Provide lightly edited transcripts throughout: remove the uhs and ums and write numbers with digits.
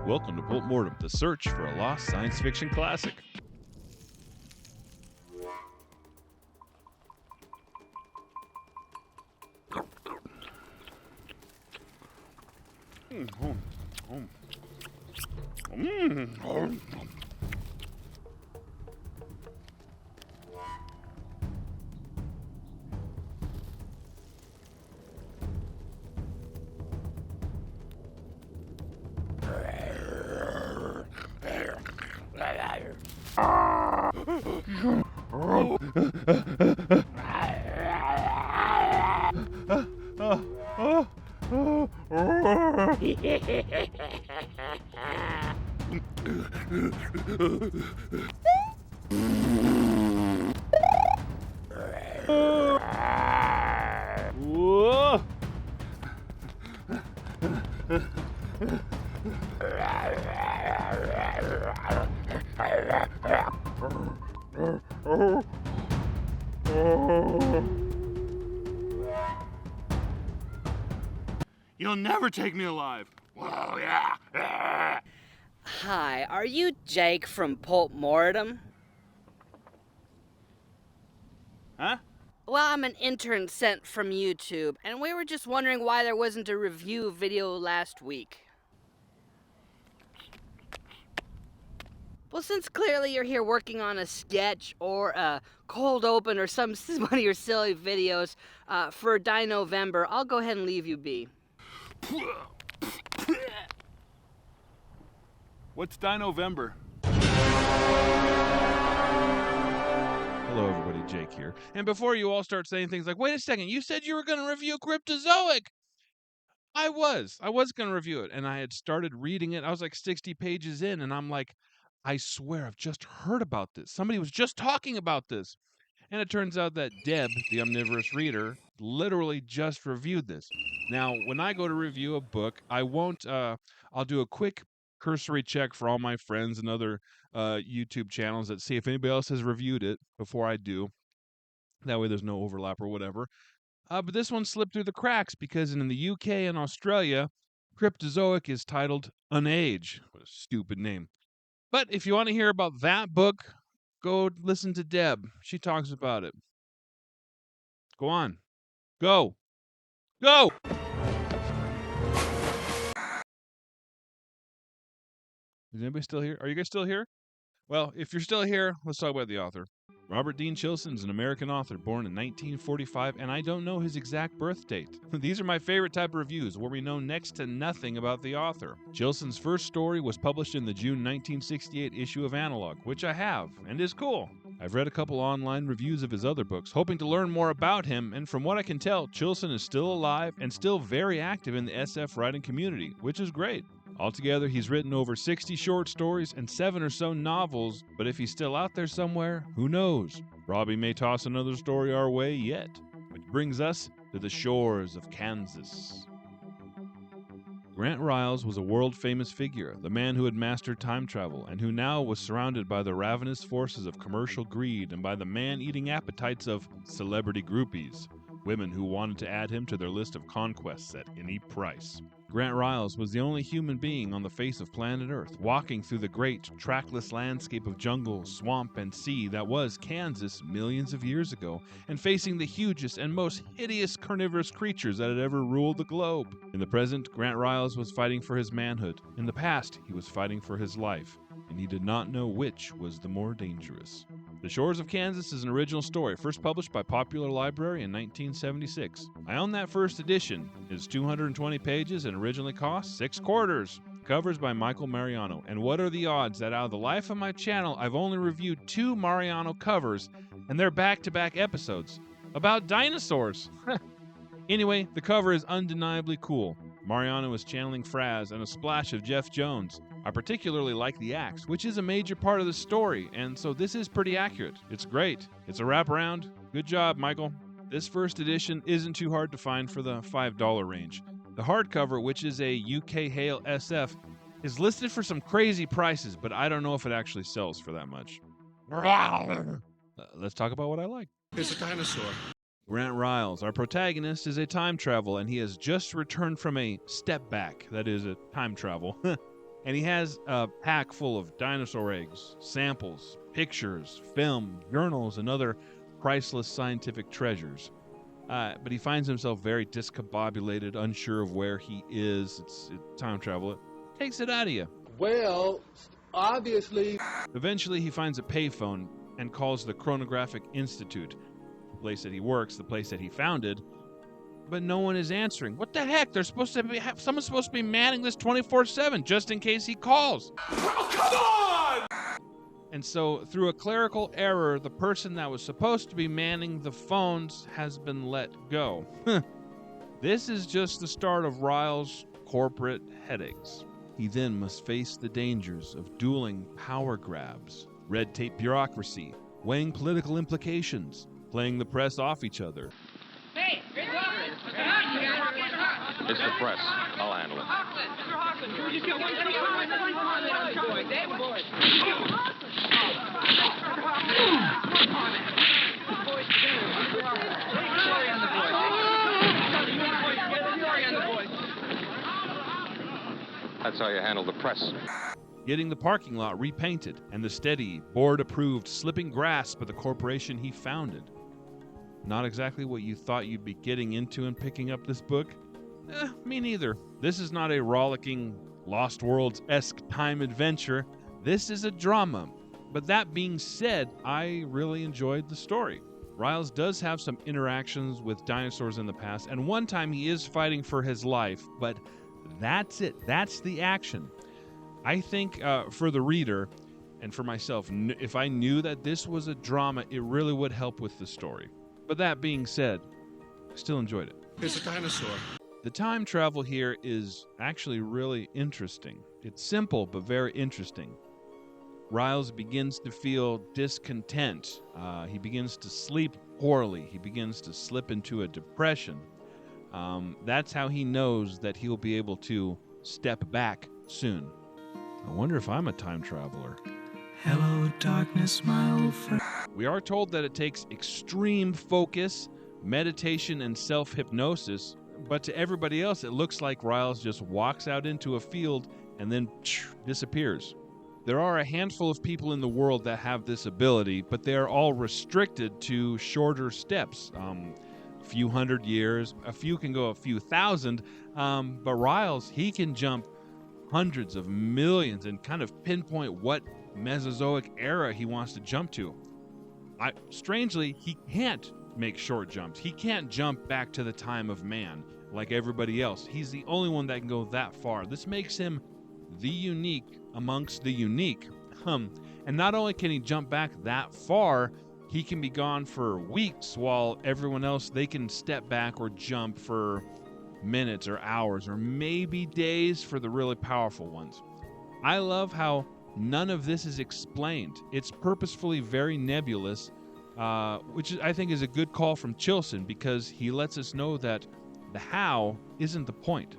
Welcome to Pulp Mortem, the search for a lost science fiction classic. You'll never take me alive. Whoa, yeah. Hi, are you Jake from Pulp Mortem? Huh? Well, I'm an intern sent from YouTube, and we were just wondering why there wasn't a review video last week. Well, since clearly you're here working on a sketch or a cold open or some one of your silly videos for Dinovember, I'll go ahead and leave you be. What's Dinovember? Hello, everybody. Jake here. And before you all start saying things like, wait a second, you said you were going to review Cryptozoic. I was going to review it, and I had started reading it. I was like 60 pages in, and I'm like, I swear I've just heard about this. Somebody was just talking about this. And it turns out that Deb, the omnivorous reader, literally just reviewed this. Now, when I go to review a book, I won't, I'll do a quick cursory check for all my friends and other YouTube channels that see if anybody else has reviewed it before I do. That way there's no overlap or whatever. But this one slipped through the cracks because in the UK and Australia, Cryptozoic is titled An Age. What a stupid name. But if you want to hear about that book, go listen to Deb. She talks about it. Go on. Go. Go! Is anybody still here? Are you guys still here? Well, if you're still here, let's talk about the author. Robert Dean Chilson is an American author born in 1945, and I don't know his exact birth date. These are my favorite type of reviews, where we know next to nothing about the author. Chilson's first story was published in the June 1968 issue of Analog, which I have, and is cool. I've read a couple online reviews of his other books, hoping to learn more about him, and from what I can tell, Chilson is still alive and still very active in the SF writing community, which is great. Altogether, he's written over 60 short stories and 7 or so novels, but if he's still out there somewhere, who knows? Robbie may toss another story our way yet. Which brings us to the shores of Kansas. Grant Riles was a world-famous figure, the man who had mastered time travel, and who now was surrounded by the ravenous forces of commercial greed and by the man-eating appetites of celebrity groupies, women who wanted to add him to their list of conquests at any price. Grant Riles was the only human being on the face of planet Earth, walking through the great, trackless landscape of jungle, swamp, and sea that was Kansas millions of years ago, and facing the hugest and most hideous carnivorous creatures that had ever ruled the globe. In the present, Grant Riles was fighting for his manhood. In the past, he was fighting for his life, and he did not know which was the more dangerous. The Shores of Kansas is an original story, first published by Popular Library in 1976. I own that first edition. It is 220 pages and originally cost $6.25. Covers by Michael Mariano. And what are the odds that out of the life of my channel, I've only reviewed 2 Mariano covers, and they're back-to-back episodes about dinosaurs. Anyway, the cover is undeniably cool. Mariano is channeling Fraz and a splash of Jeff Jones. I particularly like the axe, which is a major part of the story, and so this is pretty accurate. It's great. It's a wraparound. Good job, Michael. This first edition isn't too hard to find for the $5 range. The hardcover, which is a UK Hale SF, is listed for some crazy prices, but I don't know if it actually sells for that much. Let's talk about what I like. It's a dinosaur. Grant Riles, our protagonist, is a time travel, and he has just returned from a step back, that is, a time travel. And he has a pack full of dinosaur eggs, samples, pictures, film, journals, and other priceless scientific treasures. But he finds himself very discombobulated, unsure of where he is. It's time travel. It takes it out of you. Well, obviously. Eventually, he finds a payphone and calls the Chronographic Institute, the place that he works, the place that he founded. But no one is answering. What the heck? Someone's supposed to be manning this 24/7 just in case he calls. Oh, come on! And so, through a clerical error, the person that was supposed to be manning the phones has been let go. This is just the start of Ryle's corporate headaches. He then must face the dangers of dueling power grabs, red tape bureaucracy, weighing political implications, playing the press off each other. Hey, it's Hoffman. It's the press. I'll handle it. Mr. Hoffman, you just get one comment. David boys. Boys together. Sorry on the boys. That's how you handle the press. Getting the parking lot repainted and the steady, board-approved, slipping grasp of the corporation he founded. Not exactly what you thought you'd be getting into in picking up this book? Me neither. This is not a rollicking, Lost Worlds-esque time adventure. This is a drama. But that being said, I really enjoyed the story. Riles does have some interactions with dinosaurs in the past, and one time he is fighting for his life, but that's it. That's the action. I think for the reader and for myself, if I knew that this was a drama, it really would help with the story. But that being said, I still enjoyed it. It's a dinosaur. The time travel here is actually really interesting. It's simple, but very interesting. Riles begins to feel discontent. He begins to sleep poorly. He begins to slip into a depression. That's how he knows that he'll be able to step back soon. I wonder if I'm a time traveler. Hello, darkness, my old friend. We are told that it takes extreme focus, meditation, and self-hypnosis, but to everybody else, it looks like Riles just walks out into a field and then disappears. There are a handful of people in the world that have this ability, but they are all restricted to shorter steps. A few hundred years, a few can go a few thousand, but Riles, he can jump hundreds of millions and kind of pinpoint what Mesozoic era he wants to jump to. Strangely, he can't make short jumps. He can't jump back to the time of man like everybody else. He's the only one that can go that far. This makes him the unique amongst the unique. And not only can he jump back that far, he can be gone for weeks while everyone else, they can step back or jump for minutes or hours or maybe days for the really powerful ones. I love how none of this is explained. It's purposefully very nebulous, which I think is a good call from Chilson because he lets us know that the how isn't the point.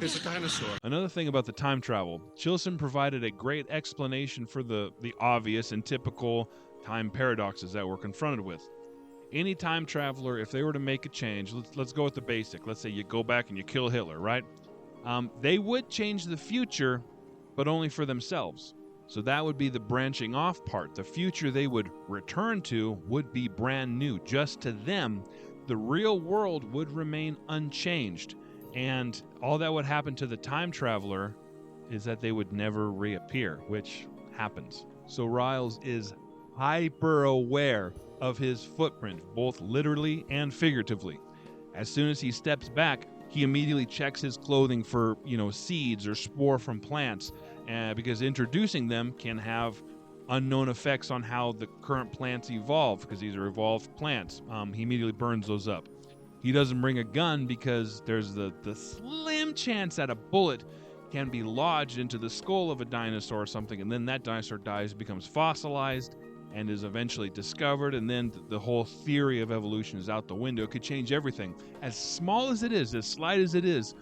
It's a dinosaur. Another thing about the time travel, Chilson provided a great explanation for the obvious and typical time paradoxes that we're confronted with. Any time traveler, if they were to make a change, let's go with the basic. Let's say you go back and you kill Hitler, right? They would change the future, but only for themselves. So that would be the branching off part. The future they would return to would be brand new. Just to them, the real world would remain unchanged. And all that would happen to the time traveler is that they would never reappear, which happens. So Riles is hyper aware of his footprint, both literally and figuratively. As soon as he steps back, he immediately checks his clothing for, seeds or spore from plants, because introducing them can have unknown effects on how the current plants evolve, because these are evolved plants. He immediately burns those up. He doesn't bring a gun because there's the slim chance that a bullet can be lodged into the skull of a dinosaur or something, and then that dinosaur dies, becomes fossilized, and is eventually discovered, and then the whole theory of evolution is out the window. It could change everything. As small as it is, as slight as it is,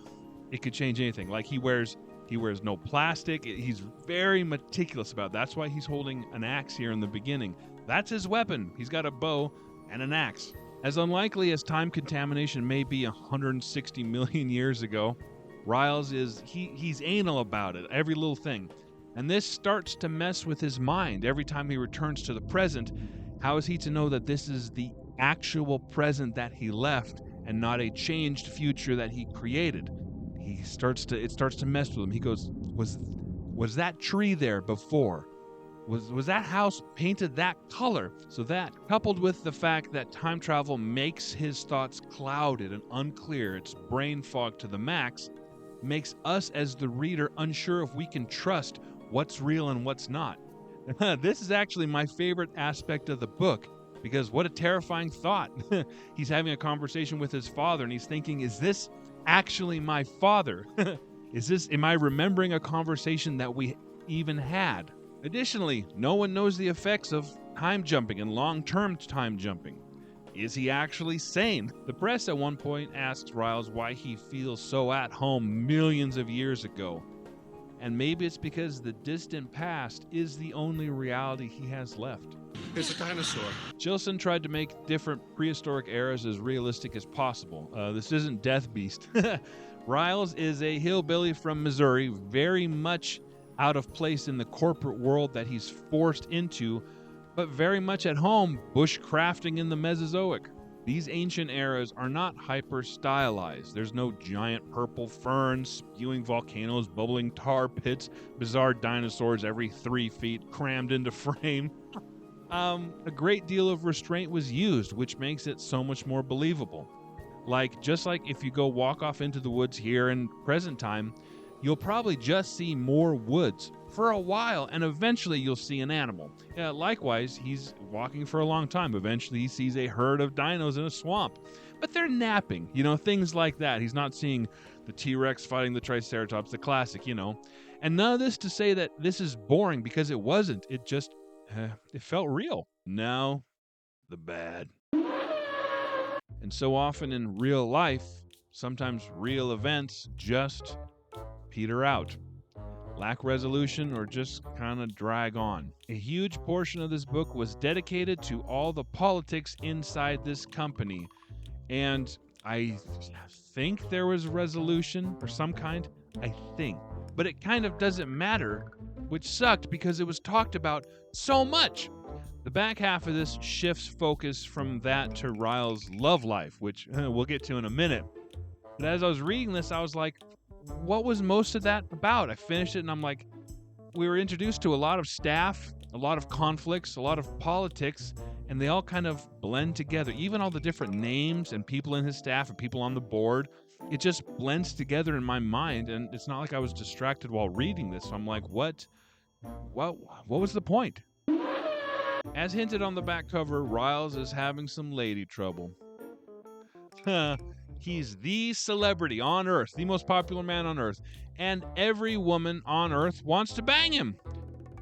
it could change anything. Like he wears no plastic. He's very meticulous about it. That's why he's holding an axe here in the beginning. That's his weapon. He's got a bow and an axe. As unlikely as time contamination may be 160 million years ago, Riles he's anal about it, every little thing. And this starts to mess with his mind every time he returns to the present. How is he to know that this is the actual present that he left and not a changed future that he created? It starts to mess with him. He goes, was that tree there before? Was that house painted that color? So that, coupled with the fact that time travel makes his thoughts clouded and unclear, it's brain fog to the max, makes us as the reader unsure if we can trust what's real and what's not. This is actually my favorite aspect of the book, because what a terrifying thought. He's having a conversation with his father and he's thinking, is this actually my father? Am I remembering a conversation that we even had? Additionally, no one knows the effects of time jumping and long-term time jumping. Is he actually sane? The press at one point asks Riles why he feels so at home millions of years ago. And maybe it's because the distant past is the only reality he has left. It's a dinosaur. Chilson tried to make different prehistoric eras as realistic as possible. This isn't Death Beast. Riles is a hillbilly from Missouri, very much out of place in the corporate world that he's forced into, but very much at home bushcrafting in the Mesozoic. These ancient eras are not hyper-stylized. There's no giant purple ferns, spewing volcanoes, bubbling tar pits, bizarre dinosaurs every 3 feet crammed into frame. A great deal of restraint was used, which makes it so much more believable. Just like if you go walk off into the woods here in present time, you'll probably just see more woods for a while, and eventually you'll see an animal. Likewise, he's walking for a long time. Eventually he sees a herd of dinos in a swamp, but they're napping, things like that. He's not seeing the T-Rex fighting the Triceratops, the classic, And none of this to say that this is boring, because it wasn't. It just, it felt real. Now, the bad. And so often in real life, sometimes real events just peter out, lack resolution, or just kind of drag on. A huge portion of this book was dedicated to all the politics inside this company, and I think there was resolution or some kind, I think. But it kind of doesn't matter, which sucked because it was talked about so much. The back half of this shifts focus from that to Riles' love life, which we'll get to in a minute. But as I was reading this, I was like, what was most of that about? I finished it and I'm like, we were introduced to a lot of staff, a lot of conflicts, a lot of politics, and they all kind of blend together. Even all the different names and people in his staff and people on the board, it just blends together in my mind, and it's not like I was distracted while reading this. So I'm like, what was the point? As hinted on the back cover, Riles is having some lady trouble. He's the celebrity on Earth, the most popular man on Earth, and every woman on Earth wants to bang him.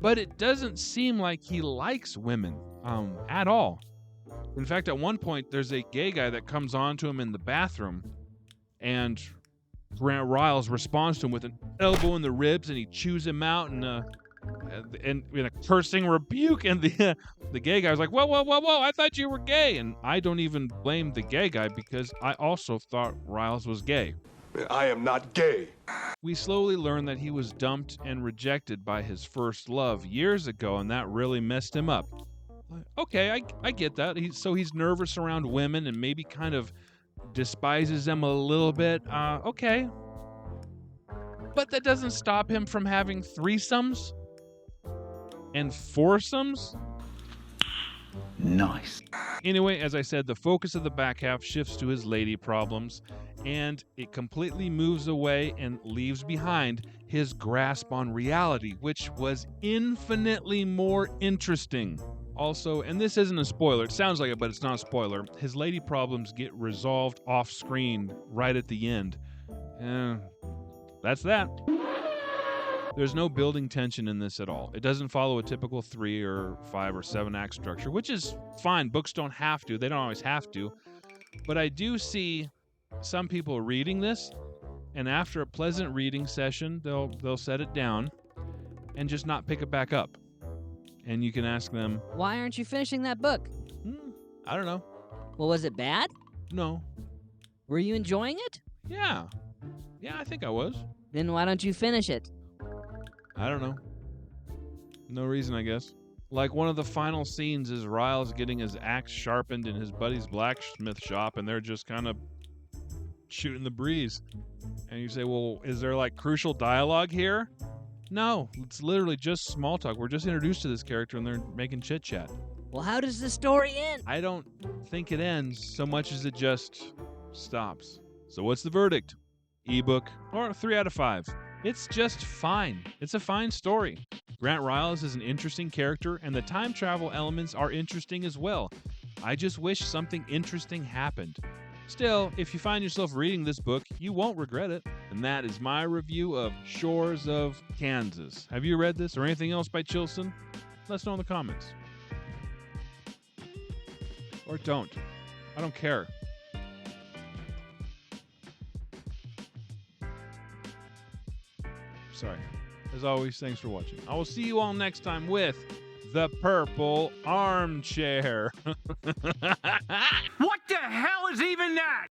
But it doesn't seem like he likes women at all. In fact, at one point, there's a gay guy that comes on to him in the bathroom, and Grant Riles responds to him with an elbow in the ribs, and he chews him out and in a cursing rebuke, and the gay guy was like, whoa, I thought you were gay. And I don't even blame the gay guy, because I also thought Riles was gay. I am not gay. We slowly learn that he was dumped and rejected by his first love years ago, and that really messed him up. Okay, I get that. He's nervous around women and maybe kind of despises them a little bit. Okay. But that doesn't stop him from having threesomes and foursomes. Nice. Anyway, as I said, the focus of the back half shifts to his lady problems, and it completely moves away and leaves behind his grasp on reality, which was infinitely more interesting. Also, and this isn't a spoiler, it sounds like it, but it's not a spoiler, his lady problems get resolved off screen right at the end. That's that. There's no building tension in this at all. It doesn't follow a typical 3 or 5 or 7 act structure, which is fine. Books don't have to. They don't always have to. But I do see some people reading this, and after a pleasant reading session, they'll set it down and just not pick it back up. And you can ask them, Why aren't you finishing that book? I don't know. Well, was it bad? No. Were you enjoying it? Yeah. Yeah, I think I was. Then why don't you finish it? I don't know. No reason, I guess. Like, one of the final scenes is Riles getting his axe sharpened in his buddy's blacksmith shop, and they're just kind of shooting the breeze. And you say, well, is there, like, crucial dialogue here? No, it's literally just small talk. We're just introduced to this character, and they're making chit-chat. Well, how does the story end? I don't think it ends so much as it just stops. So what's the verdict? Ebook, or 3 out of 5. It's just fine. It's a fine story. Grant Riles is an interesting character, and the time travel elements are interesting as well. I just wish something interesting happened. Still, if you find yourself reading this book, you won't regret it. And that is my review of Shores of Kansas. Have you read this or anything else by Chilson? Let us know in the comments. Or don't. I don't care. Sorry. As always, thanks for watching. I will see you all next time with The Purple Armchair. What the hell is even that?